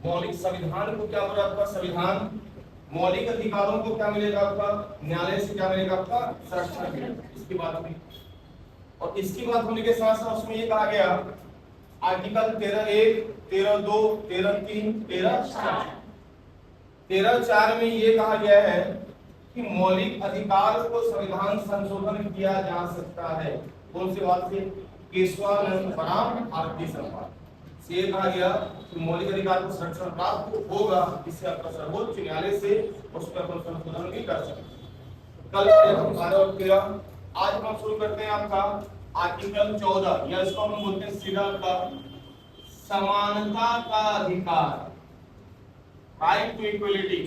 मौलिक संविधान को क्या बोला आपका संविधान, मौलिक अधिकारों को क्या मिलेगा आपका, न्यायालय से क्या मिलेगा आपका, संरक्षण मिलेगा। इसकी बात हुई। और इसकी बात होने के साथ साथ उसमें ये कहा गया आर्टिकल 13(1), 13(2), 13(3), 13(4), 13(4) में ये कहा गया है कि मौलिक अधिकार को संविधान संशोधन किया जा सकता है। कौन सी बात से, केशवानंद बनाम भारतीय संविधान से ये कहा गया कि मौलिक अधिकार को संरक्षण प्राप्त होगा, इससे आपका सर्वोच्च न्यायालय से उस पर अपन संशोधन भी कर सकते। कल 12 और 13 आज हम शुरू करते हैं आपका आर्टिकल 14 या इसको हम बोलते हैं सीधा का समानता का अधिकार, राइट टू इक्वलिटी,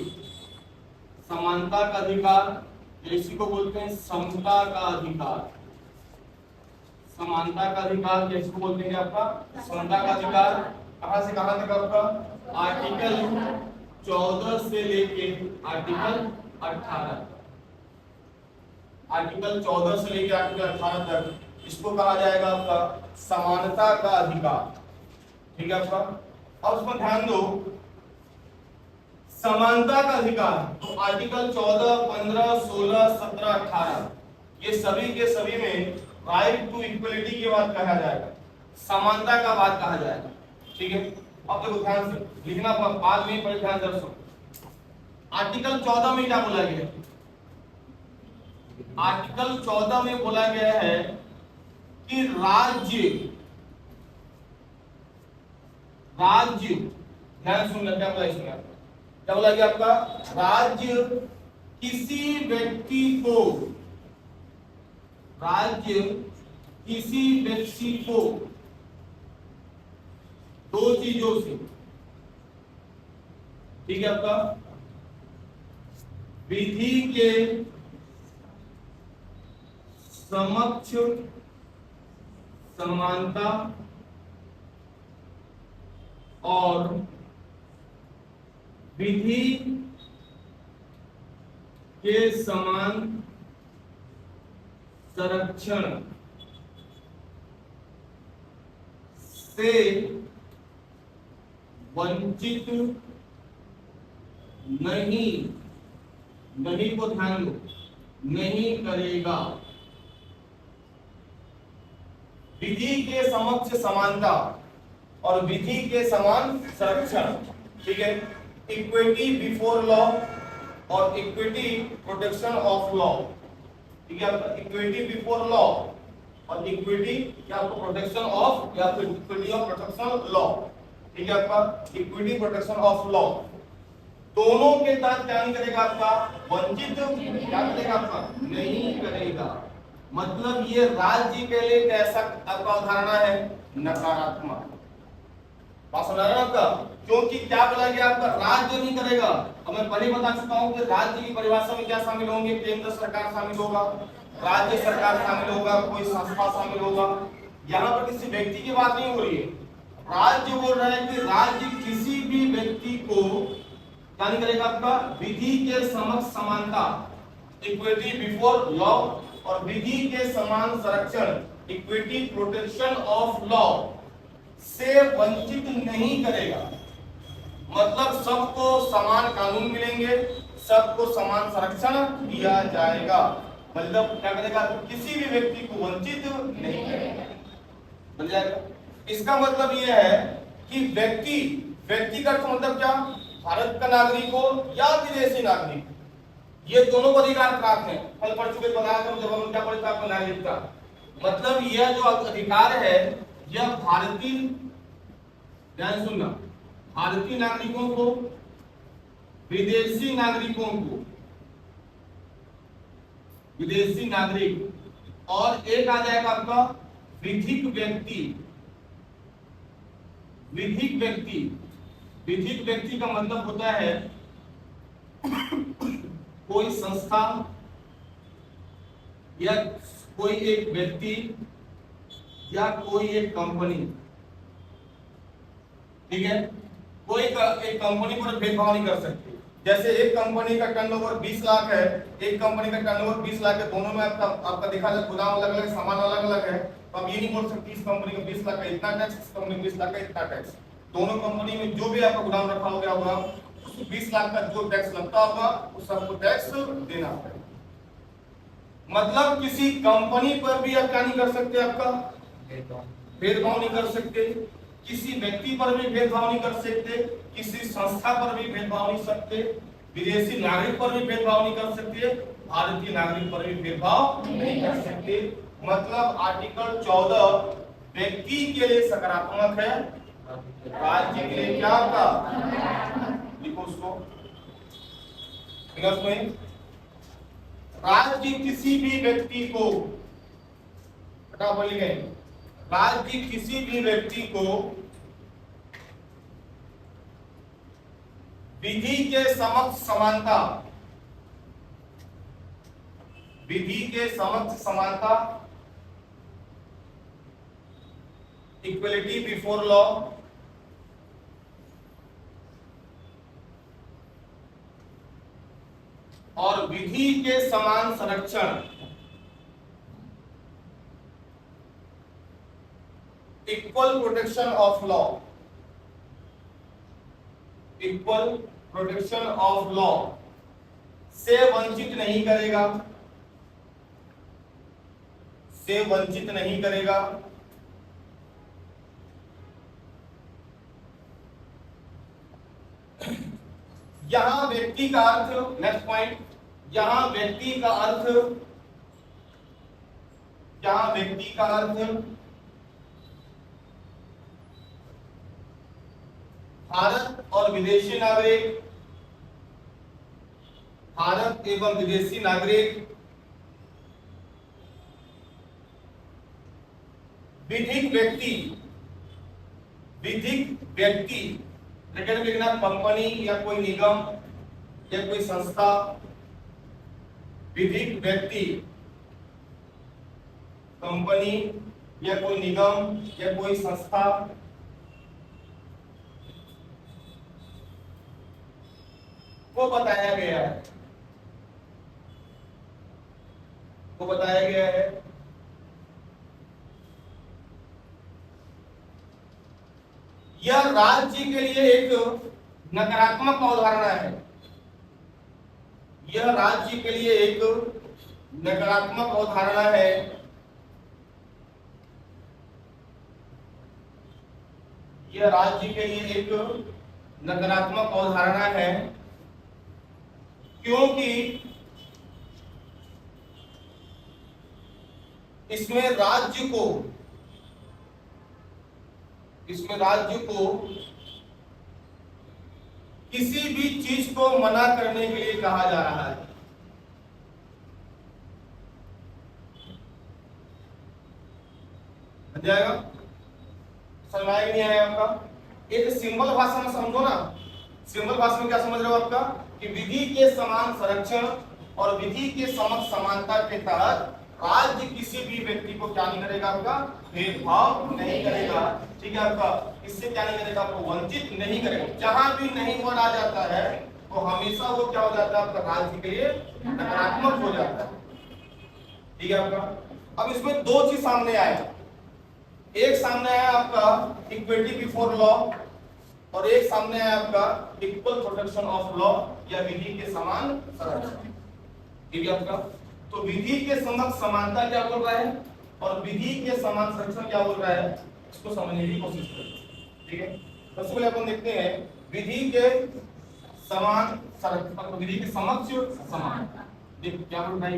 समानता का अधिकार, इसी को बोलते हैं समता का अधिकार। समानता का अधिकार किसको बोलते हैं आपका, समता का अधिकार। कहां से कहां तक आपका, आर्टिकल 14 से लेके आर्टिकल 18, आर्टिकल 14 से लेके आर्टिकल 18 तक इसको कहा जाएगा आपका समानता का अधिकार। ठीक है आपका। अब उसमें ध्यान दो, समानता का अधिकार तो आर्टिकल 14, 15, 16, 17, 18 ये सभी के सभी में राइट टू इक्वलिटी की बात कहा जाएगा, समानता का बात कहा जाएगा। ठीक है। अब देखो ध्यान से लिखना, बाद में पर ध्यान दर्शो। आर्टिकल 14 में क्या बोला गया, आर्टिकल 14 में बोला गया है कि राज्य, राज्य ध्यान सुनना, क्या बोला इसमें, क्या बोला गया आपका, राज्य किसी व्यक्ति को, राज्य किसी व्यक्ति को दो चीजों से, ठीक है आपका, विधि के समक्ष समानता और विधि के समान संरक्षण से वंचित नहीं, नहीं को ध्यान दो, नहीं करेगा। विधि के समक्ष समानता और विधि के समान संरक्षण, ठीक है, इक्विटी बिफोर लॉ और इक्विटी प्रोटेक्शन ऑफ लॉ। ठीक है, इक्विटी बिफोर लॉ और इक्विटी या आपको प्रोटेक्शन ऑफ या फिर इक्विटी ऑफ प्रोटेक्शन लॉ। ठीक है, आपका इक्विटी प्रोटेक्शन ऑफ लॉ दोनों के साथ क्या नहीं करेगा आपका, वंचित क्या करेगा आपका, नहीं करेगा। मतलब ये राज्य के लिए कैसा आपका अवधारणा है, नकारात्मक। बात समझ रहे हैं आपका, क्योंकि क्या बोला गया आपका, राज्य नहीं करेगा। अब मैं पहले बता चुका हूं कि राज्य की परिभाषा में क्या शामिल होंगे, केंद्र सरकार शामिल होगा, राज्य सरकार शामिल होगा, कोई संस्था शामिल होगा। यहाँ पर किसी व्यक्ति की बात नहीं हो रही है, राज्य बोल रहा है कि राज्य किसी भी व्यक्ति को क्या नहीं करेगा आपका, विधि के समक्ष समानता, इक्विटी बिफोर लॉ और विधि के समान संरक्षण, इक्विटी प्रोटेक्शन ऑफ लॉ से वंचित नहीं करेगा। मतलब सबको समान कानून मिलेंगे, सबको समान संरक्षण दिया जाएगा। मतलब क्या करेगा, किसी भी व्यक्ति को वंचित नहीं करेगा, बन जाएगा। इसका मतलब यह है कि व्यक्ति, व्यक्तिगत मतलब क्या, भारत का नागरिक हो या विदेशी नागरिक, ये दोनों को अधिकार प्राप्त है। कल पढ़ चुके बताया था जब हम क्या पढ़े थे आपको, नागरिकता। मतलब यह जो अधिकार है यह भारतीय, ध्यान सुनना, भारतीय नागरिकों को, विदेशी नागरिकों को, विदेशी नागरिक और एक आ जाएगा आपका विधिक व्यक्ति। विधिक व्यक्ति, विधिक व्यक्ति का मतलब होता है कोई संस्था या कोई एक व्यक्ति या कोई एक कंपनी, ठीक है, कोई एक कंपनी पर भेदभाव नहीं कर सकती। जैसे एक कंपनी का टर्नओवर 20 लाख है, एक कंपनी का टर्नओवर 20 लाख है, दोनों में आपका देखा जाए गोदाम अलग अलग, सामान अलग अलग है, तो आप ये नहीं बोल सकते इस कंपनी का 20 लाख का इतना टैक्स, इस कंपनी का 20 लाख का इतना टैक्स। दोनों कंपनी में जो भी आपका गोदाम रखा हो गया होगा, उस 20 लाख का जो टैक्स लगता होगा उस सबको टैक्स देना पड़ेगा। मतलब किसी कंपनी पर भी आप क्या नहीं कर सकते, आपका भेदभाव नहीं कर सकते, किसी व्यक्ति पर भी भेदभाव नहीं कर सकते, किसी संस्था पर भी भेदभाव नहीं सकते, विदेशी नागरिक पर भी भेदभाव नहीं कर सकते, भारतीय नागरिक पर भी भेदभाव नहीं कर सकते। मतलब आर्टिकल 14 व्यक्ति के लिए सकारात्मक है, राज्य के लिए क्या होगा, लिखो उसको। राज्य किसी भी व्यक्ति को, हटा बोली गए, राज्य किसी भी व्यक्ति को विधि के समक्ष समानता, विधि के समक्ष समानता, इक्वलिटी बिफोर लॉ, और विधि के समान संरक्षण, equal protection of law, equal protection of law से वंचित नहीं करेगा, से वंचित नहीं करेगा। यहां व्यक्ति का अर्थ, नेक्स्ट पॉइंट, यहां व्यक्ति का अर्थ, यहां व्यक्ति का अर्थ भारत और विदेशी नागरिक, भारत एवं विदेशी नागरिक, विधिक व्यक्ति, विधिक व्यक्ति लेकिन लिखना कंपनी या कोई निगम या कोई संस्था, विधिक व्यक्ति कंपनी या कोई निगम या कोई संस्था को बताया गया है, को बताया गया है यह राज्य के लिए एक नकारात्मक अवधारणा है, यह राज्य के लिए एक नकारात्मक अवधारणा है, यह राज्य के लिए एक नकारात्मक अवधारणा है, क्योंकि इसमें राज्य को, इसमें राज्य को किसी भी चीज को मना करने के लिए कहा जा रहा है। समझ जाएगा, समझ आएगा नहीं आया आपका? एक सिंबल भाषा में समझो ना, सिंबल भाषा में क्या समझ रहे हो आपका, कि विधि के समान संरक्षण और विधि के समक्ष समानता के तहत राज्य किसी भी व्यक्ति को क्या नहीं करेगा, आपका भेदभाव नहीं करेगा, ठीक है आपका, इससे क्या नहीं करेगा, आपको वंचित नहीं करेगा। जहां भी नहीं वर्ड आ जाता है तो हमेशा वो क्या हो जाता है, आपका राज्य के लिए नकारात्मक हो जाता है, ठीक है आपका। अब इसमें दो चीज सामने आया, एक सामने आया आपका इक्विटी बिफोर लॉ और एक सामने आया आपका इक्वल प्रोटेक्शन ऑफ लॉ या विधि के समान संरक्षण, ठीक है आपका। तो विधि के समक्ष समानता क्या बोल रहा है और विधि के समान संरक्षण क्या बोल रहा है, इसको समझने की कोशिश करें, ठीक है। सबसे पहले अपन देखते हैं विधि के समान संरक्षण, विधि के समक्ष समान, देखो क्या बोल रहा है,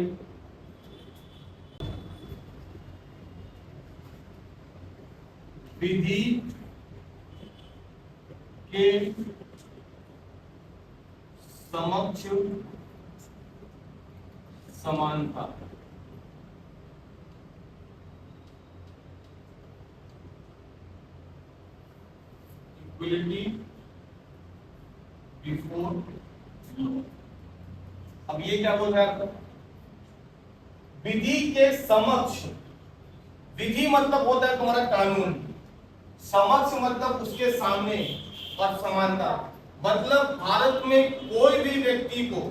विधि के समक्ष समानता, इक्वलिटी बिफोर लॉ। अब ये क्या बोल रहा है आपका, विधि के समक्ष, विधि मतलब होता है तुम्हारा कानून, समक्ष मतलब उसके सामने और समानता मतलब भारत में कोई भी व्यक्ति को,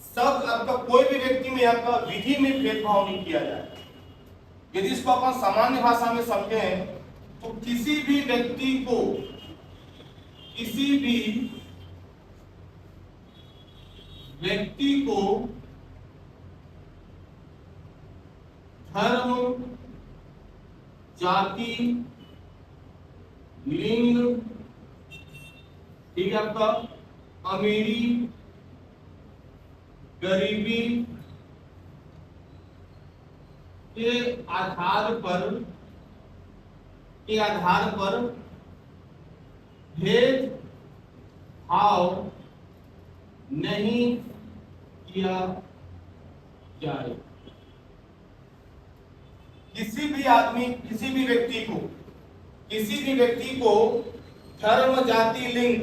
सब आपका कोई भी व्यक्ति में आपका विधि में भेदभाव नहीं किया जाए। यदि इसको अपन सामान्य भाषा में समझें तो किसी भी व्यक्ति को किसी भी व्यक्ति को धर्म, जाति, लिंग, ठीक है आपका, अमीरी, गरीबी के आधार पर भेद भाव नहीं किया जाए। किसी भी व्यक्ति को धर्म, जाति, लिंग,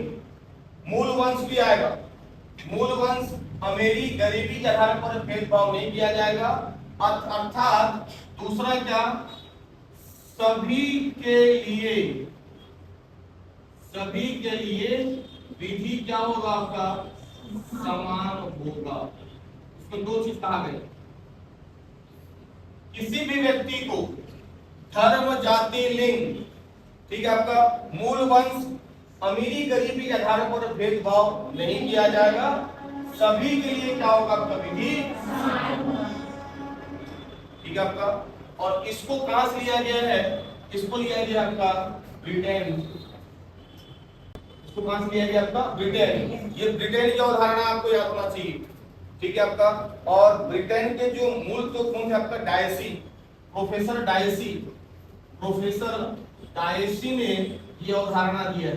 मूल वंश भी आएगा, मूल वंश, अमीरी, गरीबी के आधार पर भेदभाव नहीं किया जाएगा। अर्थात दूसरा क्या, सभी के लिए विधि क्या होगा आपका, समान होगा। इसमें दो चीज कहा गया, किसी भी व्यक्ति को धर्म, जाति, लिंग, ठीक है आपका, मूल वंश, अमीरी, गरीबी के आधार पर भेदभाव नहीं किया जाएगा। सभी के लिए क्या होगा आपका, विधि, ठीक है आपका। और इसको कहां से लिया गया है, इसको लिया गया आपका ब्रिटेन। इसको कहां से लिया गया आपका, ब्रिटेन। ये ब्रिटेन की अवधारणा आपको याद होना चाहिए, ठीक है आपका। और ब्रिटेन के जो मूल तो कौन थे आपका, डायसी, प्रोफेसर डायसी ने ये अवधारणा दी है,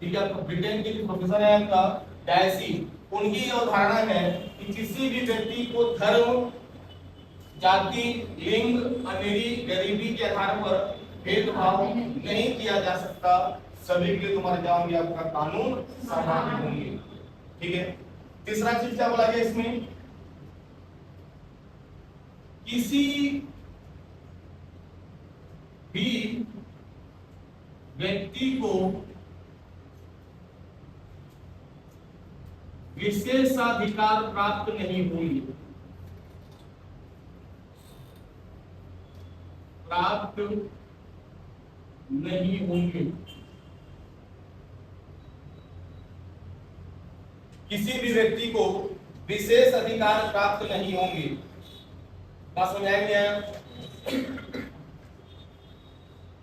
ठीक है आपका। ब्रिटेन के जो प्रोफेसर है आपका डायसी, उनकी अवधारणा है कि किसी भी व्यक्ति को धर्म, जाति, लिंग, अमीरी, गरीबी के आधार पर भेदभाव नहीं किया जा सकता। सभी के लिए तुम्हारे क्या होंगे, आपका कानून समान होंगे, ठीक है। तीसरा चीज क्या बोला गया इसमें, किसी भी व्यक्ति को विशेषाधिकार प्राप्त नहीं होंगे, किसी भी व्यक्ति को विशेष अधिकार प्राप्त नहीं होंगे। बात समझ आया क्या?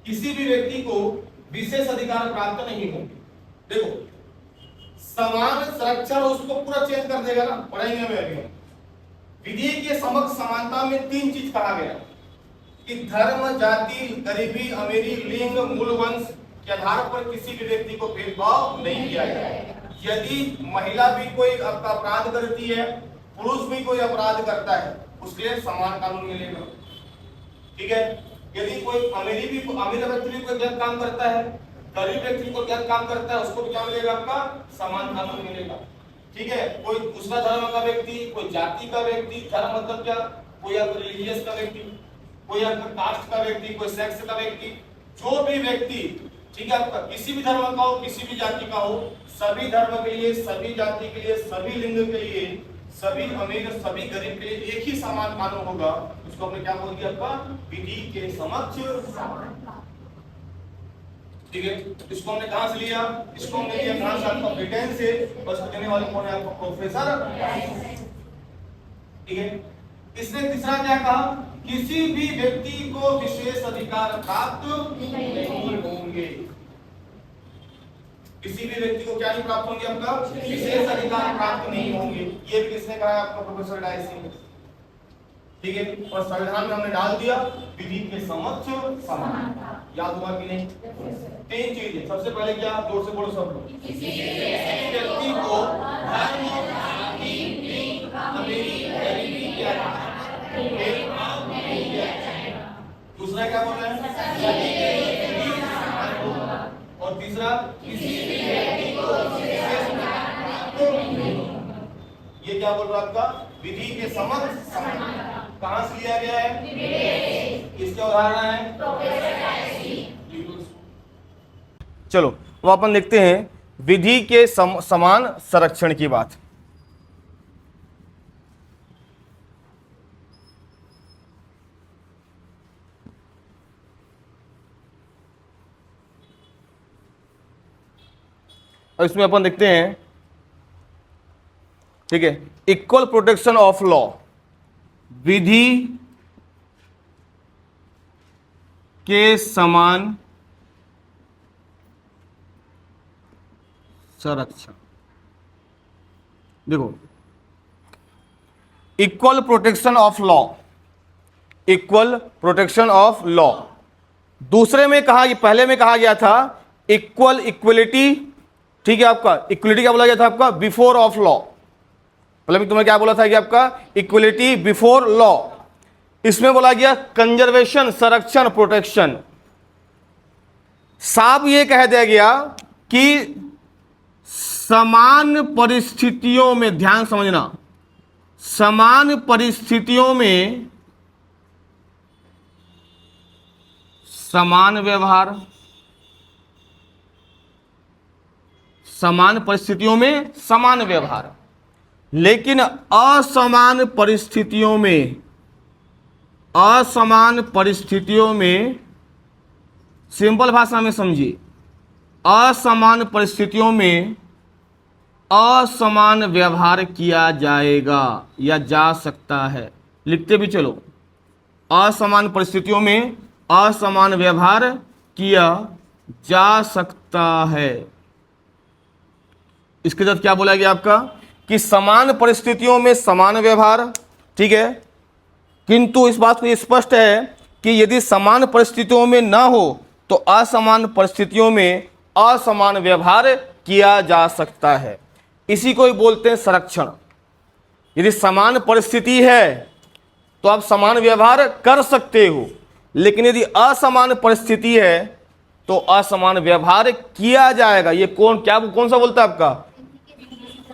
किसी भी व्यक्ति को विशेष अधिकार प्राप्त नहीं होंगे। देखो, समान संरक्षण उसको पूरा चेंज कर देगा ना, पढ़ेंगे में अभी। विधि के समक्ष समानता में तीन चीज कहा गया कि धर्म, जाति, गरीबी, अमीरी, लिंग, मूल वंश के आधार पर किसी भी व्यक्ति को भेदभाव नहीं किया जाए। यदि महिला भी कोई अपराध करती है, पुरुष भी कोई अपराध करता है, उसके लिए समान कानून मिलेगा, ठीक है। यदि कोई अमीर व्यक्ति भी कोई गलत काम करता है, गरीब व्यक्ति को गलत काम करता है, उसको भी क्या मिलेगा, आपका समान कानून मिलेगा, ठीक है। कोई दूसरा धर्म का व्यक्ति, कोई जाति का व्यक्ति, धर्म मतलब क्या, कोई आपका रिलीजियस का व्यक्ति, कोई आपका कास्ट का व्यक्ति, कोई सेक्स का व्यक्ति, जो भी व्यक्ति, ठीक है, आपका किसी भी धर्म का हो, किसी भी जाति का हो, सभी धर्म के लिए, सभी जाति के लिए, सभी लिंग के लिए, सभी अमीर, सभी गरीब के लिए एक ही समान कानून होगा। उसको हमने क्या बोल दिया, आपका विधि के समक्ष, ठीक है। इसको हमने कहां से लिया, इसको हमने लिया कहां से, आपका ब्रिटेन से। बस देने वाले कौन है, आपका प्रोफेसर, ठीक है। इसने तीसरा क्या कहा, किसी भी व्यक्ति को विशेष अधिकार प्राप्त नहीं होंगे। किसी भी व्यक्ति को क्या नहीं प्राप्त होंगे, आपका विशेष अधिकार प्राप्त नहीं होंगे। ये भी किसने कहा, आपका प्रोफेसर डायसी ने, ठीक है। और संविधान में हमने डाल दिया विधि के समक्ष समानता। याद हुआ कि नहीं? तीन चीजें, सबसे पहले क्या, जोर से बोलो सब लोग, किसी व्यक्ति को धर्म, जाति, लिंग, अमीरी, गरीबी के आधार पर भेदभाव नहीं किया जाएगा। दूसरा क्या बोल रहे हैं, सभी के लिए विधि समान होगा। और तीसरा, किसी भी व्यक्ति को विशेष अधिकार प्राप्त नहीं होगा। ये क्या बोल रहा है, आपका विधि के समक्ष समानता। कहां से लिया गया है, किसके उदाहरण है, प्रोफेसर डायसी। चलो अब अपन देखते हैं विधि के समान संरक्षण की बात। और इसमें अपन देखते हैं, ठीक है, इक्वल प्रोटेक्शन ऑफ लॉ, विधि के समान संरक्षण। देखो, equal protection of law, equal protection of law, दूसरे में कहा, पहले में कहा गया था इक्वल इक्वलिटी, ठीक है, आपका इक्वलिटी क्या बोला गया था आपका, बिफोर ऑफ लॉ। पहले में तुम्हें क्या बोला था कि आपका इक्वलिटी बिफोर लॉ। इसमें बोला गया कंजर्वेशन, संरक्षण, प्रोटेक्शन। साफ ये कह दिया गया कि समान परिस्थितियों में, ध्यान समझना, समान परिस्थितियों में समान व्यवहार, समान परिस्थितियों में समान व्यवहार, लेकिन असमान परिस्थितियों में, असमान परिस्थितियों में, सिंपल भाषा में समझिए, असमान परिस्थितियों में असमान व्यवहार किया जाएगा या जा सकता है। लिखते भी चलो, असमान परिस्थितियों में असमान व्यवहार किया जा सकता है। इसके साथ क्या बोला गया आपका कि समान परिस्थितियों में समान व्यवहार, ठीक है, किंतु इस बात को स्पष्ट है कि यदि समान परिस्थितियों में ना हो तो असमान परिस्थितियों में असमान व्यवहार किया जा सकता है। इसी को ही बोलते हैं संरक्षण। यदि समान परिस्थिति है तो आप समान व्यवहार कर सकते हो, लेकिन यदि असमान परिस्थिति है तो असमान व्यवहार किया जाएगा। ये कौन सा बोलता है आपका,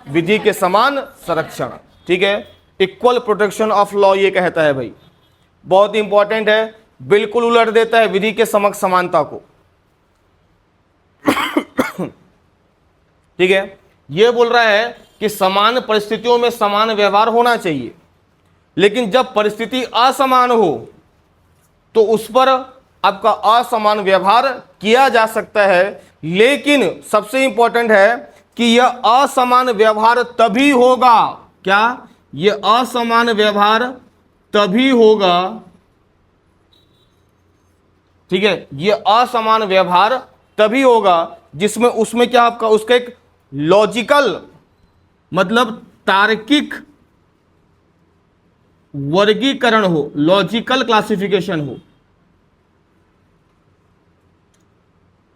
विधि के समान संरक्षण, ठीक है, इक्वल प्रोटेक्शन ऑफ लॉ ये कहता है भाई, बहुत इंपॉर्टेंट है, बिल्कुल उलट देता है विधि के समक्ष समानता को। ठीक है, ये बोल रहा है कि समान परिस्थितियों में समान व्यवहार होना चाहिए, लेकिन जब परिस्थिति असमान हो तो उस पर आपका असमान व्यवहार किया जा सकता है। लेकिन सबसे इंपॉर्टेंट है कि यह असमान व्यवहार तभी होगा, क्या, यह असमान व्यवहार तभी होगा, ठीक है, यह असमान व्यवहार तभी होगा जिसमें उसमें क्या आपका उसका एक लॉजिकल, मतलब तार्किक वर्गीकरण हो, लॉजिकल क्लासिफिकेशन हो।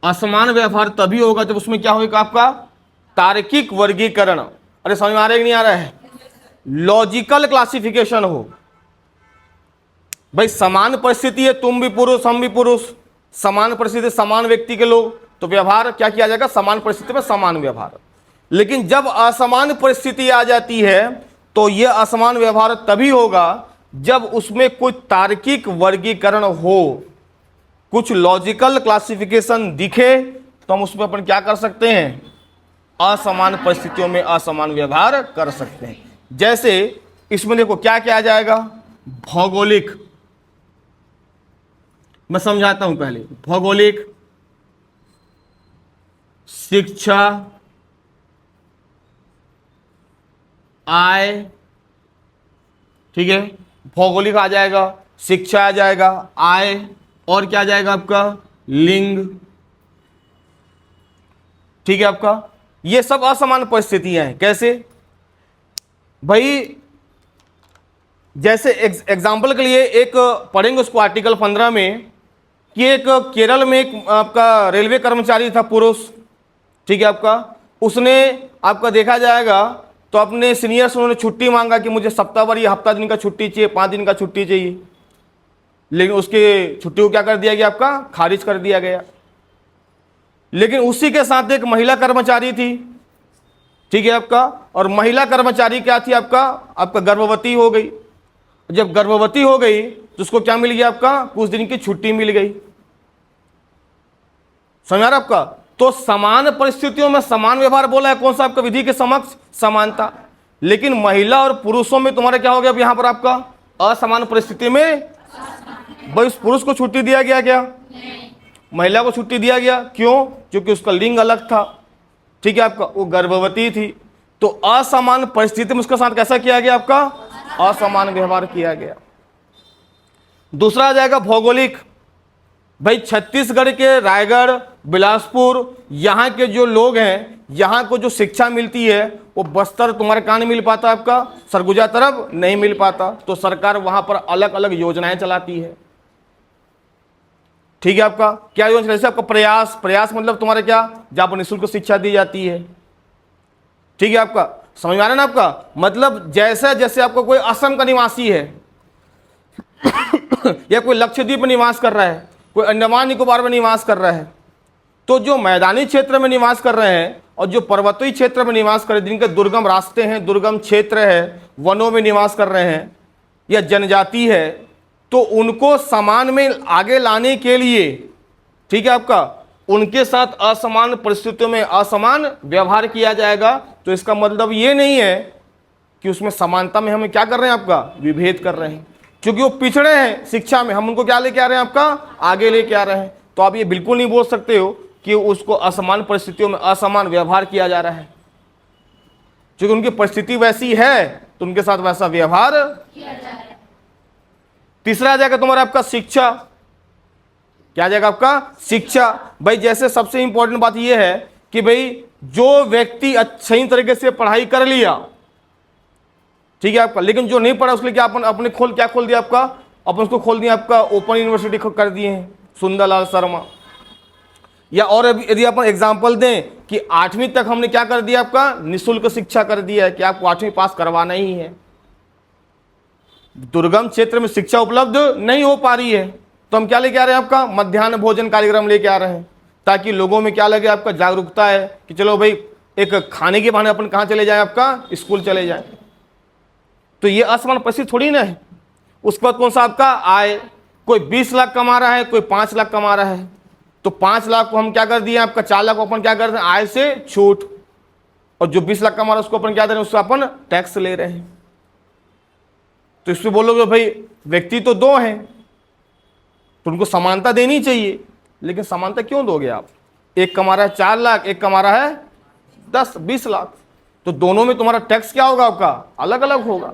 असमान व्यवहार तभी होगा जब उसमें क्या होगा आपका तार्किक वर्गीकरण। अरे समझ में आ रहा है कि नहीं आ रहा है, लॉजिकल क्लासिफिकेशन हो। भाई समान परिस्थिति है, तुम भी पुरुष हम भी पुरुष, समान परिस्थिति समान व्यक्ति के लोग, तो व्यवहार क्या किया जाएगा, समान परिस्थिति में समान व्यवहार। लेकिन जब असमान परिस्थिति आ जाती है तो यह असमान व्यवहार तभी होगा जब उसमें कुछ तार्किक वर्गीकरण हो, कुछ लॉजिकल क्लासिफिकेशन दिखे, तो हम उसमें अपन क्या कर सकते हैं, असमान परिस्थितियों में असमान व्यवहार कर सकते हैं। जैसे इसमें देखो क्या क्या आ जाएगा, भौगोलिक, मैं समझाता हूं पहले, भौगोलिक, शिक्षा, आय, ठीक है, भौगोलिक आ जाएगा, शिक्षा आ जाएगा, आय, और क्या आ जाएगा आपका लिंग, ठीक है, आपका ये सब असमान परिस्थितियां हैं। कैसे भाई, जैसे एग्जाम्पल के लिए एक पढ़ेंगे उसको आर्टिकल 15 में कि एक केरल में एक आपका रेलवे कर्मचारी था पुरुष, ठीक है, आपका उसने आपका देखा जाएगा तो अपने सीनियर से उन्होंने छुट्टी मांगा कि मुझे सप्ताह भर या हफ्ता दिन का छुट्टी चाहिए, 5 दिन का छुट्टी चाहिए, लेकिन उसके छुट्टी को क्या कर दिया गया आपका, खारिज कर दिया गया। लेकिन उसी के साथ एक महिला कर्मचारी थी, ठीक है आपका, और महिला कर्मचारी क्या थी आपका गर्भवती हो गई। जब गर्भवती हो गई तो उसको क्या मिल गया आपका, कुछ दिन की छुट्टी मिल गई। समझ आ रहा आपका, तो समान परिस्थितियों में समान व्यवहार बोला है कौन सा आपका, विधि के समक्ष समानता। लेकिन महिला और पुरुषों में तुम्हारा क्या हो गया, अब यहां पर आपका असमान परिस्थिति में भाई उस पुरुष को छुट्टी दिया गया क्या, महिला को छुट्टी दिया गया, क्यों, क्योंकि उसका लिंग अलग था, ठीक है आपका, वो गर्भवती थी, तो असमान परिस्थिति में उसके साथ कैसा किया गया आपका, असमान व्यवहार किया गया। दूसरा आ जाएगा भौगोलिक। भाई छत्तीसगढ़ के रायगढ़, बिलासपुर, यहाँ के जो लोग हैं, यहाँ को जो शिक्षा मिलती है वो बस्तर तुम्हारे कहाँ नहीं मिल पाता, आपका सरगुजा तरफ नहीं मिल पाता, तो सरकार वहां पर अलग अलग योजनाएं चलाती है। ठीक है आपका, क्या योजना, जैसे आपका प्रयास, प्रयास मतलब तुम्हारे क्या, जहां पर निःशुल्क शिक्षा दी जाती है। ठीक है आपका, समझ में आ रहा है ना आपका, मतलब जैसे जैसे आपको कोई असम का निवासी है या कोई लक्षद्वीप में निवास कर रहा है, कोई अंडमान निकोबार में निवास कर रहा है, तो जो मैदानी क्षेत्र में निवास कर रहे हैं और जो पर्वतीय क्षेत्र में निवास कर रहे हैं, जिनके दुर्गम रास्ते हैं, दुर्गम क्षेत्र है, वनों में निवास कर रहे हैं या जनजाति है, तो उनको समान में आगे लाने के लिए, ठीक है आपका, उनके साथ असमान परिस्थितियों में असमान व्यवहार किया जाएगा। तो इसका मतलब ये नहीं है कि उसमें समानता में हमें क्या कर रहे हैं, आपका विभेद कर रहे हैं, क्योंकि वो पिछड़े हैं शिक्षा में, हम उनको क्या लेके आ रहे हैं, आपका आगे लेके आ रहे हैं। तो आप ये बिल्कुल नहीं बोल सकते हो कि उसको असमान परिस्थितियों में असमान व्यवहार किया जा रहा है, क्योंकि उनकी परिस्थिति वैसी है तो उनके साथ वैसा व्यवहार किया जा रहा है। तीसरा आ जाएगा तुम्हारा आपका शिक्षा। क्या आ जाएगा आपका शिक्षा। भाई जैसे सबसे इंपॉर्टेंट बात यह है कि भाई जो व्यक्ति सही तरीके से पढ़ाई कर लिया, ठीक है आपका, लेकिन जो नहीं पढ़ा उसके लिए क्या अपन अपने क्या खोल दिया आपका, अपन उसको खोल दिया आपका ओपन यूनिवर्सिटी कर दिए हैं, सुंदरलाल शर्मा। या और यदि अपन एग्जांपल दें कि 8वीं तक हमने क्या कर दिया, आपका निःशुल्क शिक्षा कर दिया है कि आपको 8वीं पास करवाना ही है। दुर्गम क्षेत्र में शिक्षा उपलब्ध नहीं हो पा रही है, तो हम क्या लेके आ रहे हैं, आपका मध्याह्न भोजन कार्यक्रम लेके आ रहे हैं, ताकि लोगों में क्या लगे, आपका जागरूकता है कि चलो भाई एक खाने के बहाने अपन कहाँ चले जाए, आपका स्कूल चले जाए। तो ये असमान परिस्थिति थोड़ी ना है। उसके बाद कौन सा आपका आय, कोई 20 लाख कमा रहा है, कोई 5 लाख कमा रहा है, तो 5 लाख को हम क्या कर दिए, आपका 4 लाख को अपन क्या कर रहे हैं, आय से छूट, और जो 20 लाख कमा रहा है उसको अपन क्या दे रहे हैं, उसको अपन टैक्स ले रहे हैं। तो इसमें बोलोगे भाई व्यक्ति तो 2 हैं तो उनको समानता देनी चाहिए, लेकिन समानता क्यों दोगे आप, एक कमा रहा है 4 लाख, एक कमा रहा है 10-20 लाख, तो दोनों में तुम्हारा टैक्स क्या होगा, आपका अलग अलग होगा।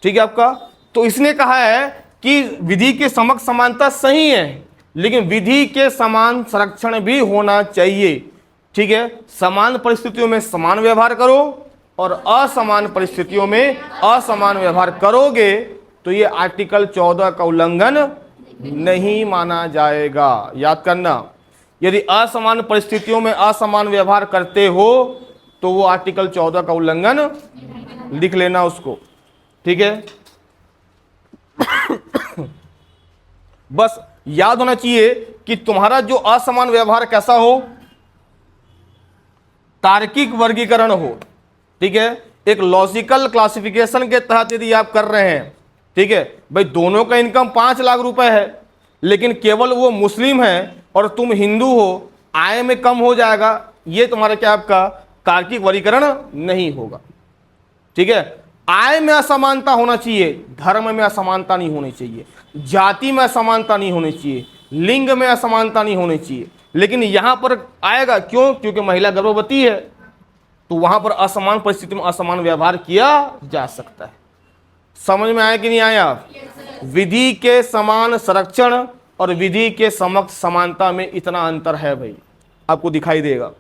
ठीक है आपका, तो इसने कहा है कि विधि के समक्ष समानता सही है, लेकिन विधि के समान संरक्षण भी होना चाहिए। ठीक है, समान परिस्थितियों में समान व्यवहार करो और असमान परिस्थितियों में असमान व्यवहार करोगे तो ये आर्टिकल 14 का उल्लंघन नहीं माना जाएगा। याद करना, यदि असमान परिस्थितियों में असमान व्यवहार करते हो तो वो आर्टिकल 14 का उल्लंघन, लिख लेना उसको। ठीक है, बस याद होना चाहिए कि तुम्हारा जो असमान व्यवहार कैसा हो, तार्किक वर्गीकरण हो। ठीक है, एक लॉजिकल क्लासिफिकेशन के तहत यदि आप कर रहे हैं, ठीक है, भाई दोनों का इनकम 5 लाख रुपए है, लेकिन केवल वो मुस्लिम है और तुम हिंदू हो, आय में कम हो जाएगा, ये तुम्हारा क्या आपका तार्किक वर्गीकरण नहीं होगा। ठीक है, आय में असमानता होना चाहिए, धर्म में असमानता नहीं होनी चाहिए, जाति में असमानता नहीं होनी चाहिए, लिंग में असमानता नहीं होनी चाहिए। लेकिन यहां पर आएगा क्यों, क्योंकि महिला गर्भवती है, तो वहां पर असमान परिस्थिति में असमान व्यवहार किया जा सकता है। समझ में आया कि नहीं आया? विधि के समान संरक्षण और विधि के समक्ष समानता में इतना अंतर है भाई, आपको दिखाई देगा।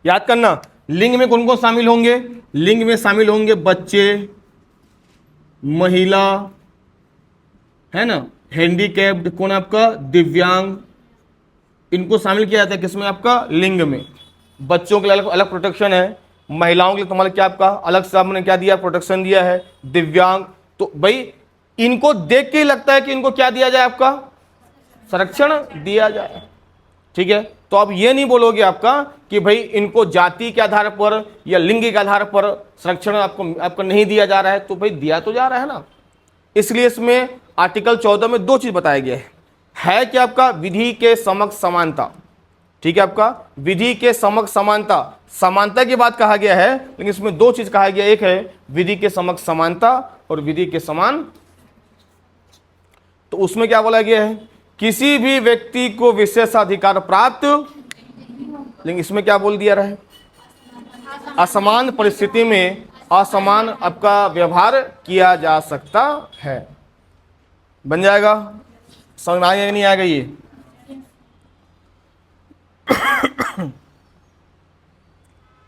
याद करना, लिंग में कौन कौन शामिल होंगे, लिंग में शामिल होंगे बच्चे, महिला, है ना, हैंडीकैप्ड, कौन आपका दिव्यांग, इनको शामिल किया जाता है किसमें, आपका लिंग में। बच्चों के लिए अलग अलग प्रोटेक्शन है, महिलाओं के लिए तुम्हारे क्या आपका अलग से आपने क्या दिया, प्रोटेक्शन दिया है। दिव्यांग, तो भाई इनको देख के ही लगता है कि इनको क्या दिया जाए, आपका संरक्षण दिया जाए। ठीक है, तो आप ये नहीं बोलोगे आपका कि भाई इनको जाति के आधार पर या लिंग के आधार पर संरक्षण आपको नहीं दिया जा रहा है, तो भाई दिया तो जा रहा है ना। इसलिए इसमें आर्टिकल 14 में 2 चीज बताया गया है कि आपका विधि के समक्ष समानता। ठीक है, आपका विधि के समक्ष समानता, समानता की बात कहा गया है, लेकिन इसमें 2 चीज कहा गया, एक है विधि के समक्ष समानता और विधि के समान तो उसमें क्या बोला गया है, किसी भी व्यक्ति को विशेषाधिकार प्राप्त, लेकिन इसमें क्या बोल दिया रहा है, असमान परिस्थिति में असमान आपका व्यवहार किया जा सकता है। बन जाएगा, समझ में आएगा कि नहीं आएगा ये?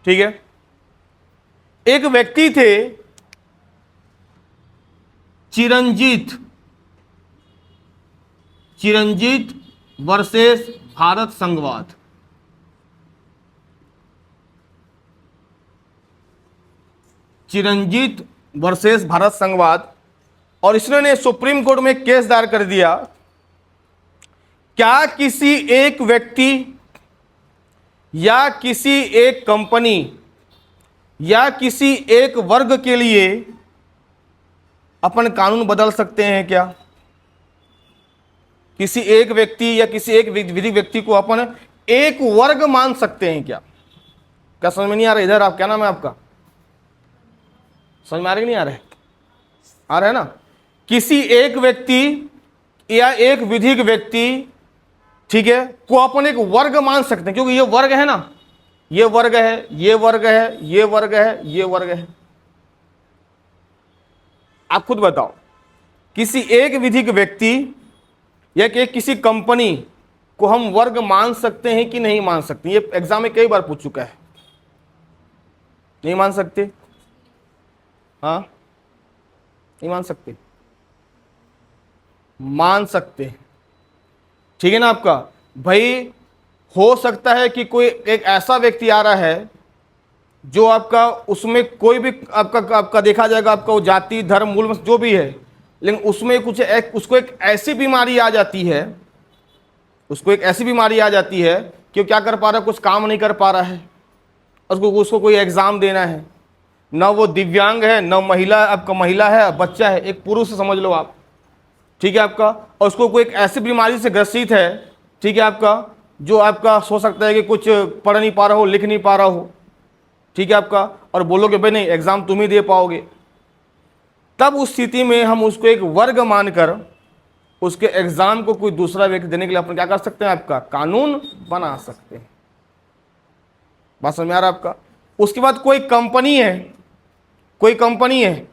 ठीक है। एक व्यक्ति थे चिरंजीत वर्सेस भारत संघवाद। चिरंजीत वर्सेस भारत संघवाद, और इसने सुप्रीम कोर्ट में केस दायर कर दिया, क्या किसी एक व्यक्ति या किसी एक कंपनी या किसी एक वर्ग के लिए अपन कानून बदल सकते हैं क्या? किसी एक व्यक्ति या किसी एक विधिक व्यक्ति को अपन एक वर्ग मान सकते हैं क्या? क्या समझ में नहीं आ रहा? इधर आप, क्या नाम है आपका? समझ में आ रहा है कि नहीं आ रहा है? आ रहा है ना? किसी एक व्यक्ति या एक विधिक व्यक्ति, ठीक है, को अपन एक वर्ग मान सकते हैं, क्योंकि ये वर्ग है ना, ये वर्ग है, ये वर्ग है, ये वर्ग है, ये वर्ग है। आप खुद बताओ, किसी एक विधिक व्यक्ति या किसी कंपनी को हम वर्ग मान सकते हैं कि नहीं मान सकते? ये एग्जाम में कई बार पूछ चुका है। नहीं मान सकते? हाँ, नहीं मान सकते? मान सकते, ठीक है ना आपका भाई। हो सकता है कि कोई एक ऐसा व्यक्ति आ रहा है जो आपका, उसमें कोई भी आपका देखा जाएगा, आपका वो जाति धर्म मूल जो भी है, लेकिन उसमें उसको एक ऐसी बीमारी आ जाती है, उसको एक ऐसी बीमारी आ जाती है कि वो क्या कर पा रहा है, कुछ काम नहीं कर पा रहा है, उसको कोई एग्जाम देना है, न वो दिव्यांग है, न महिला, आपका महिला है, बच्चा है, एक पुरुष समझ लो आप, ठीक है आपका, और उसको कोई एक ऐसी बीमारी से ग्रसित है, ठीक है आपका, जो आपका हो सकता है कि कुछ पढ़ नहीं पा रहा हो, लिख नहीं पा रहा हो, ठीक है आपका, और बोलोगे भाई नहीं एग्जाम तुम ही दे पाओगे, तब उस स्थिति में हम उसको एक वर्ग मानकर उसके एग्जाम को कोई दूसरा व्यक्ति देने के लिए अपन क्या कर सकते हैं, आपका कानून बना सकते हैं। बात समझ में आ रहा है आपका? उसके बाद कोई कंपनी है,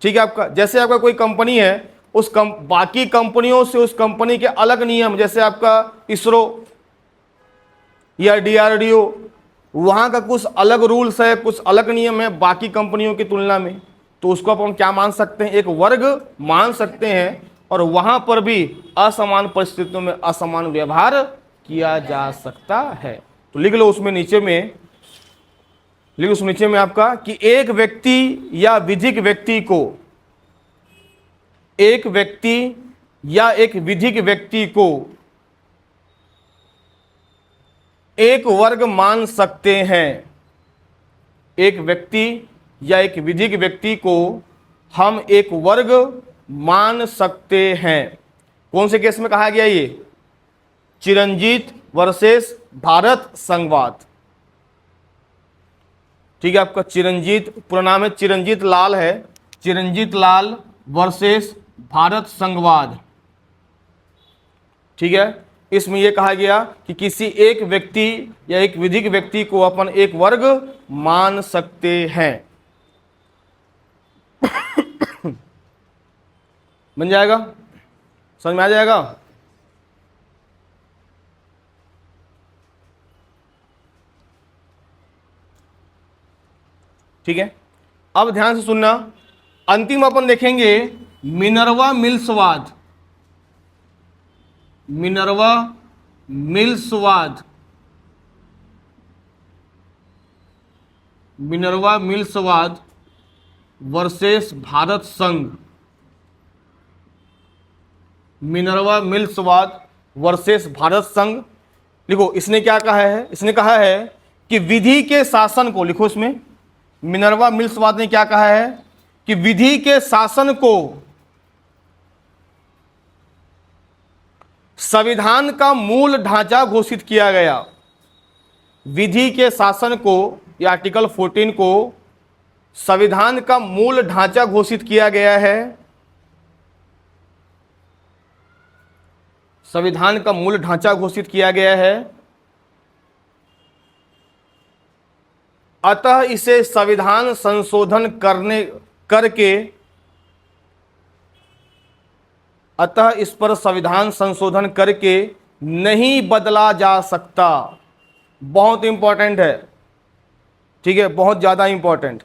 ठीक है आपका, जैसे आपका कोई कंपनी है, बाकी कंपनियों से उस कंपनी के अलग नियम, जैसे आपका इसरो या DRDO, वहां का कुछ अलग रूल्स है, कुछ अलग नियम है बाकी कंपनियों की तुलना में, तो उसको अपन क्या मान सकते हैं, एक वर्ग मान सकते हैं, और वहां पर भी असमान परिस्थितियों में असमान व्यवहार किया जा सकता है। तो लिख लो उसमें नीचे में, आपका कि एक व्यक्ति या विधिक व्यक्ति को, एक व्यक्ति या एक विधिक व्यक्ति को एक वर्ग मान सकते हैं। एक व्यक्ति या एक विधिक व्यक्ति को हम एक वर्ग मान सकते हैं। कौन से केस में कहा गया ये? चिरंजीत वर्सेस भारत संघवाद, ठीक है आपका। चिरंजीत, पूरा नाम है चिरंजीत लाल है, चिरंजीत लाल वर्सेस भारत संघवाद, ठीक है। इसमें यह कहा गया कि किसी एक व्यक्ति या एक विधिक व्यक्ति को अपन एक वर्ग मान सकते हैं। बन जाएगा, समझ में आ जाएगा। ठीक है, अब ध्यान से सुनना। अंतिम अपन देखेंगे मिनर्वा मिल्सवाद। मिनर्वा मिल्सवाद, मिनर्वा मिल्सवाद वर्सेस भारत संघ। मिनर्वा मिल्सवाद वर्सेस भारत संघ। लिखो इसने क्या कहा है, इसने कहा है कि विधि के शासन को, लिखो इसमें मिनर्वा मिल्सवाद ने क्या कहा है कि विधि के शासन को संविधान का मूल ढांचा घोषित किया गया। विधि के शासन को या आर्टिकल 14 को संविधान का मूल ढांचा घोषित किया गया है। संविधान का मूल ढांचा घोषित किया गया है, अतः इसे संविधान संशोधन अतः इस पर संविधान संशोधन करके नहीं बदला जा सकता। बहुत इंपॉर्टेंट है, ठीक है, बहुत ज्यादा इंपॉर्टेंट।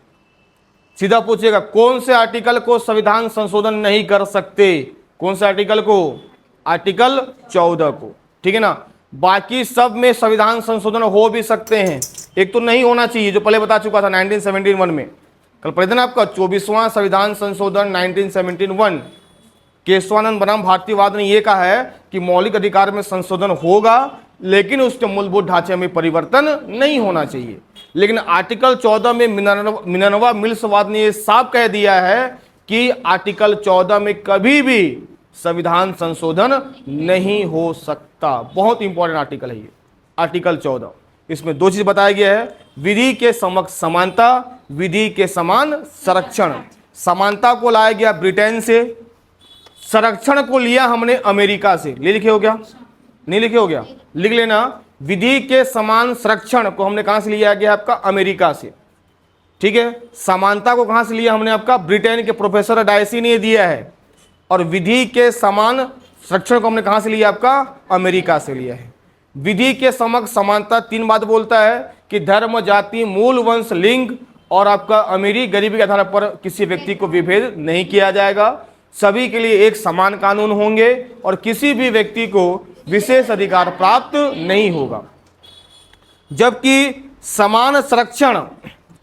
सीधा पूछेगा कौन से आर्टिकल को संविधान संशोधन नहीं कर सकते, कौन से आर्टिकल को? आर्टिकल 14 को, ठीक है ना। बाकी सब में संविधान संशोधन हो भी सकते हैं, एक तो नहीं होना चाहिए, जो पहले बता चुका था 1971 में, कल पढ़े थे ना आपका 24वां संविधान संशोधन 1971। केशवानंद बनाम भारतीयवाद ने यह कहा है कि मौलिक अधिकार में संशोधन होगा, लेकिन उसके मूलभूत ढांचे में परिवर्तन नहीं होना चाहिए। लेकिन आर्टिकल 14 में मिनर्वा मिल्सवाद ने यह साफ कह दिया है कि आर्टिकल 14 में कभी भी संविधान संशोधन नहीं हो सकता। बहुत इंपॉर्टेंट आर्टिकल है ये आर्टिकल 14। इसमें दो चीज बताया गया है, विधि के समक्ष समानता, विधि के समान संरक्षण। समानता को लाया गया ब्रिटेन से, संरक्षण को लिया हमने अमेरिका से। ले लिखे हो गया? नहीं लिखे हो गया? लिख लेना। विधि के समान संरक्षण को हमने कहां से लिया गया? आपका अमेरिका से, ठीक है। समानता को कहां से लिया हमने? आपका ब्रिटेन के प्रोफेसर डायसी ने दिया है। और विधि के समान संरक्षण को हमने कहां से लिया? आपका अमेरिका से लिया है। विधि के समक्ष समानता 3 बात बोलता है कि धर्म, जाति, मूल, वंश, लिंग और आपका अमीरी गरीबी के आधार पर किसी व्यक्ति को विभेद नहीं किया जाएगा। सभी के लिए एक समान कानून होंगे और किसी भी व्यक्ति को विशेष अधिकार प्राप्त नहीं होगा। जबकि समान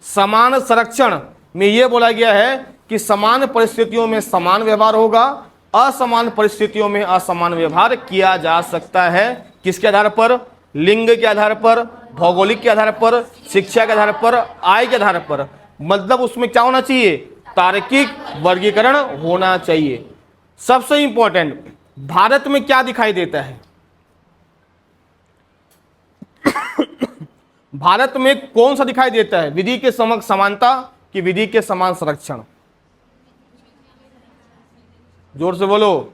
संरक्षण में यह बोला गया है कि समान परिस्थितियों में समान व्यवहार होगा, असमान परिस्थितियों में असमान व्यवहार किया जा सकता है। किसके आधार पर? लिंग के आधार पर, भौगोलिक के आधार पर, शिक्षा के आधार पर, आय के आधार पर। मतलब उसमें क्या होना चाहिए? तार्किक वर्गीकरण होना चाहिए। सबसे इंपॉर्टेंट, भारत में क्या दिखाई देता है? भारत में कौन सा दिखाई देता है? विधि के समक्ष समानता कि विधि के समान संरक्षण? जोर से बोलो।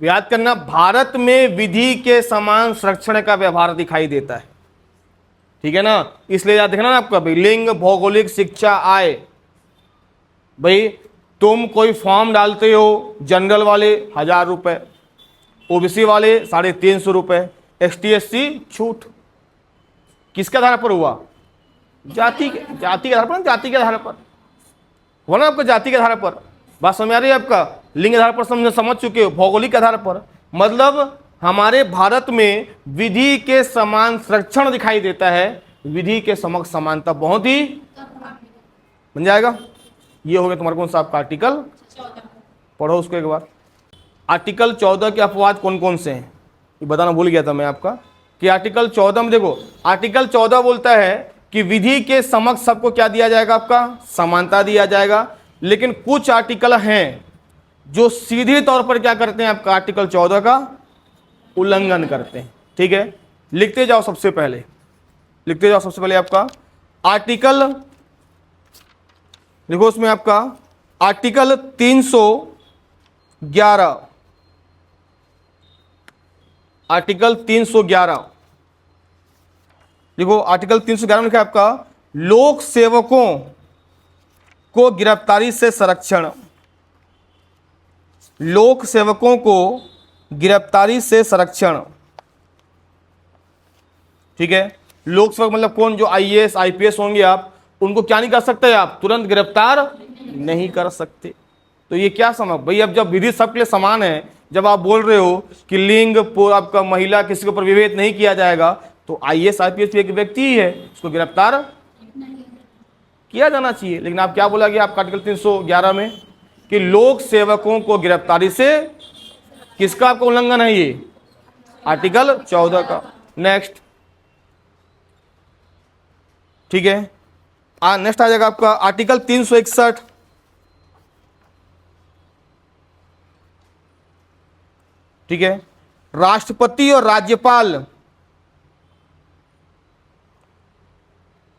याद करना, भारत में विधि के समान संरक्षण का व्यवहार दिखाई देता है, ठीक है ना। इसलिए याद देखना ना आपका भाई, लिंग, भौगोलिक, शिक्षा, आय। भाई तुम कोई फॉर्म डालते हो, जनरल वाले 1000 रुपए, ओबीसी वाले 350 रुपए, ST SC छूट। किसके आधार पर हुआ? जाति के आधार पर, जाति के आधार पर हुआ ना आपका, जाति के आधार पर। बात समझ आ रही है आपका? लिंग के आधार पर समझ चुके हो, भौगोलिक के आधार पर। मतलब हमारे भारत में विधि के समान संरक्षण दिखाई देता है, विधि के समक्ष समानता बहुत ही बन जाएगा। ये हो गया तुम्हारे कौन सा आपका आर्टिकल 14। पढ़ो उसको एक बार। आर्टिकल 14 के अपवाद कौन कौन से हैं ये बताना भूल गया था मैं आपका, कि आर्टिकल 14 में देखो, आर्टिकल 14 बोलता है कि विधि के समक्ष सबको क्या दिया जाएगा? आपका समानता दिया जाएगा। लेकिन कुछ आर्टिकल हैं जो सीधे तौर पर क्या करते हैं? आपका आर्टिकल 14 का उल्लंघन करते हैं, ठीक है। लिखते जाओ सबसे पहले, लिखते जाओ सबसे पहले आपका आर्टिकल, देखो उसमें आपका आर्टिकल 311, आर्टिकल 311 देखो, आर्टिकल 311 में क्या आपका? लोक सेवकों को गिरफ्तारी से संरक्षण। लोक सेवकों को गिरफ्तारी से संरक्षण, ठीक है। लोक सेवक मतलब कौन? जो IAS IPS होंगे आप, उनको क्या नहीं कर सकते? आप तुरंत गिरफ्तार नहीं कर सकते। तो ये क्या समझ भाई? अब जब विधि सबके लिए समान है, जब आप बोल रहे हो कि लिंग, आपका महिला, किसी के ऊपर विभेद नहीं किया जाएगा, तो IAS IPS एक व्यक्ति ही है, उसको गिरफ्तार किया जाना चाहिए। लेकिन आप क्या बोला गया आपका आर्टिकल 311 में कि लोक सेवकों को गिरफ्तारी से, किसका आपका उल्लंघन है? ये आर्टिकल 14 का। नेक्स्ट, ठीक है। नेक्स्ट आ जाएगा आपका आर्टिकल 361, ठीक है। राष्ट्रपति और राज्यपाल,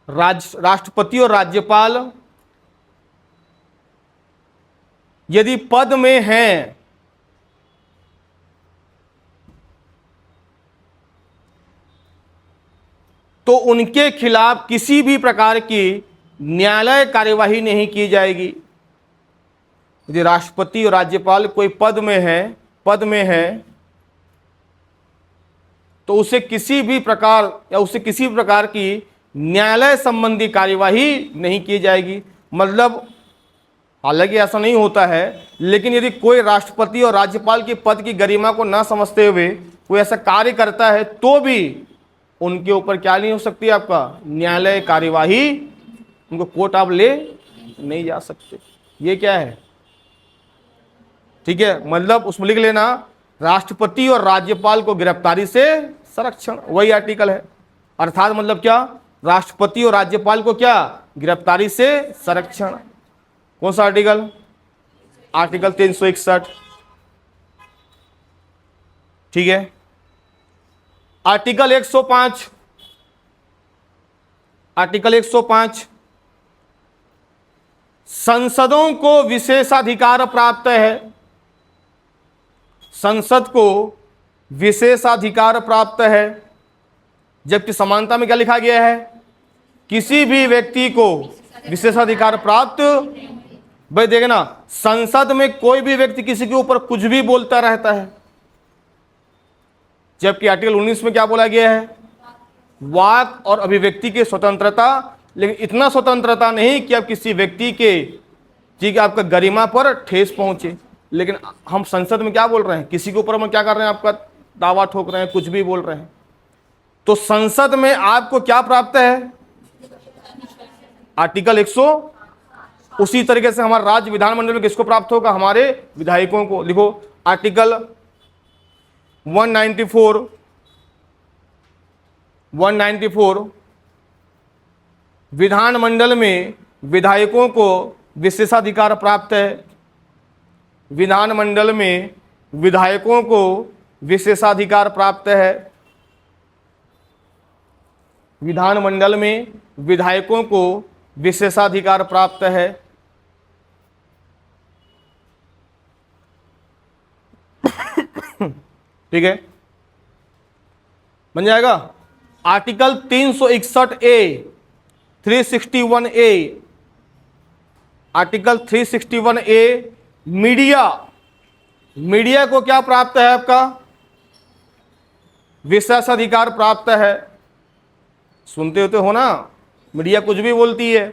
राष्ट्रपति और राज्यपाल यदि पद में हैं, तो उनके खिलाफ किसी भी प्रकार की न्यायालय कार्यवाही नहीं की जाएगी। यदि राष्ट्रपति और राज्यपाल कोई पद में है तो उसे किसी भी प्रकार की न्यायालय संबंधी कार्यवाही नहीं की जाएगी। मतलब हालांकि ऐसा नहीं होता है, लेकिन यदि कोई राष्ट्रपति और राज्यपाल के पद की गरिमा को न समझते हुए कोई ऐसा कार्य करता है तो भी उनके ऊपर क्या नहीं हो सकती, आपका न्यायालय कार्यवाही, उनको कोर्ट आप ले नहीं जा सकते। ये क्या है, ठीक है। मतलब उसमें लिख लेना, राष्ट्रपति और राज्यपाल को गिरफ्तारी से संरक्षण, वही आर्टिकल है। अर्थात मतलब क्या, राष्ट्रपति और राज्यपाल को क्या, गिरफ्तारी से संरक्षण। कौन सा आर्टिकल, आर्टिकल 361, ठीक है। आर्टिकल 105, आर्टिकल 105, संसदों को विशेषाधिकार प्राप्त है, संसद को विशेषाधिकार प्राप्त है। जबकि समानता में क्या लिखा गया है, किसी भी व्यक्ति को विशेषाधिकार प्राप्त। भाई देखना, संसद में कोई भी व्यक्ति किसी के ऊपर कुछ भी बोलता रहता है, जबकि आर्टिकल 19 में क्या बोला गया है, वाक और अभिव्यक्ति की स्वतंत्रता, लेकिन इतना स्वतंत्रता नहीं कि आप किसी व्यक्ति के, ठीक है, आपका गरिमा पर ठेस पहुंचे। लेकिन हम संसद में क्या बोल रहे हैं, किसी के ऊपर हम क्या कर रहे हैं, आपका दावा ठोक रहे हैं, कुछ भी बोल रहे हैं। तो संसद में आपको क्या प्राप्त है, आर्टिकल 100। उसी तरीके से हमारा राज्य विधानमंडल में किसको प्राप्त होगा, हमारे विधायकों को। लिखो आर्टिकल 194 विधानमंडल में विधायकों को विशेषाधिकार प्राप्त है। विधानमंडल में विधायकों को विशेषाधिकार प्राप्त है। विधानमंडल में विधायकों को विशेषाधिकार प्राप्त है। ठीक है, बन जाएगा। Article 361A 361A, article 361A, media को क्या प्राप्त है, आपका विशेषाधिकार प्राप्त है। सुनते होते हो ना, मीडिया कुछ भी बोलती है,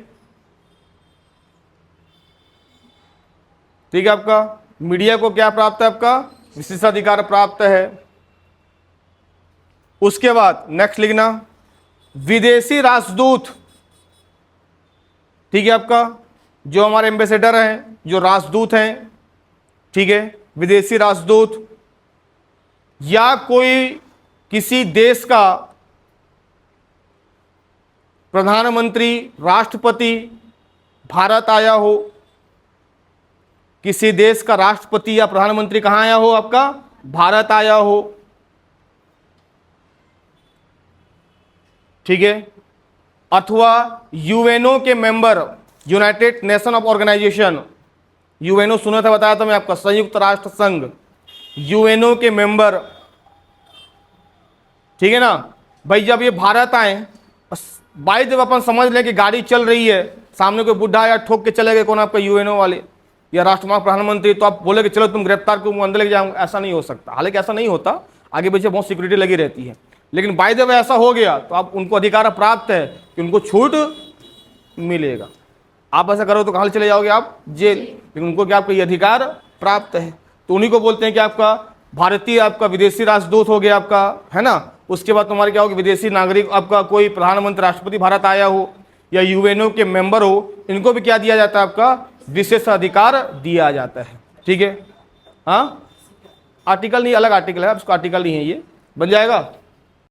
ठीक है। आपका मीडिया को क्या प्राप्त है, आपका विशेषाधिकार प्राप्त है। उसके बाद नेक्स्ट लिखना, विदेशी राजदूत, ठीक है। आपका जो हमारे एम्बेसडर हैं, जो राजदूत हैं, ठीक है, विदेशी राजदूत या कोई किसी देश का प्रधानमंत्री, राष्ट्रपति भारत आया हो, किसी देश का राष्ट्रपति या प्रधानमंत्री कहाँ आया हो, आपका भारत आया हो, ठीक है। अथवा यूएनओ के member, United Nation of organisation, UNO सुना था, बताया था मैं आपका, संयुक्त राष्ट्र संघ, यूएनओ के मेंबर, ठीक है ना। भाई जब ये भारत आए, भाई जब अपन समझ लें कि गाड़ी चल रही है, सामने कोई बुढ़ा या ठोक के चले गए, कौन, आपका यूएनओ वाले या राष्ट्रपति प्रधानमंत्री, तो आप बोले कि चलो तुम गिरफ्तार को अंदर लेके जाऊंगा, ऐसा नहीं हो सकता। हालांकि ऐसा नहीं होता, आगे पीछे बहुत सिक्योरिटी लगी रहती है, लेकिन बाय जब ऐसा हो गया तो आप उनको अधिकार प्राप्त है कि उनको छूट मिलेगा। आप ऐसा करो तो कहाँ चले जाओगे, आप जेल, लेकिन उनको क्या, आपको ये अधिकार प्राप्त है। तो उन्हीं को बोलते हैं कि आपका भारतीय, आपका विदेशी राजदूत हो गया, आपका है ना। उसके बाद तुम्हारे क्या होगा, विदेशी नागरिक, आपका कोई प्रधानमंत्री, राष्ट्रपति भारत आया हो या यूएनओ के मेंबर हो, इनको भी क्या दिया जाता है, आपका विशेष अधिकार दिया जाता है, ठीक है। हाँ, आर्टिकल नहीं, अलग आर्टिकल है, उसका आर्टिकल नहीं है, ये बन जाएगा।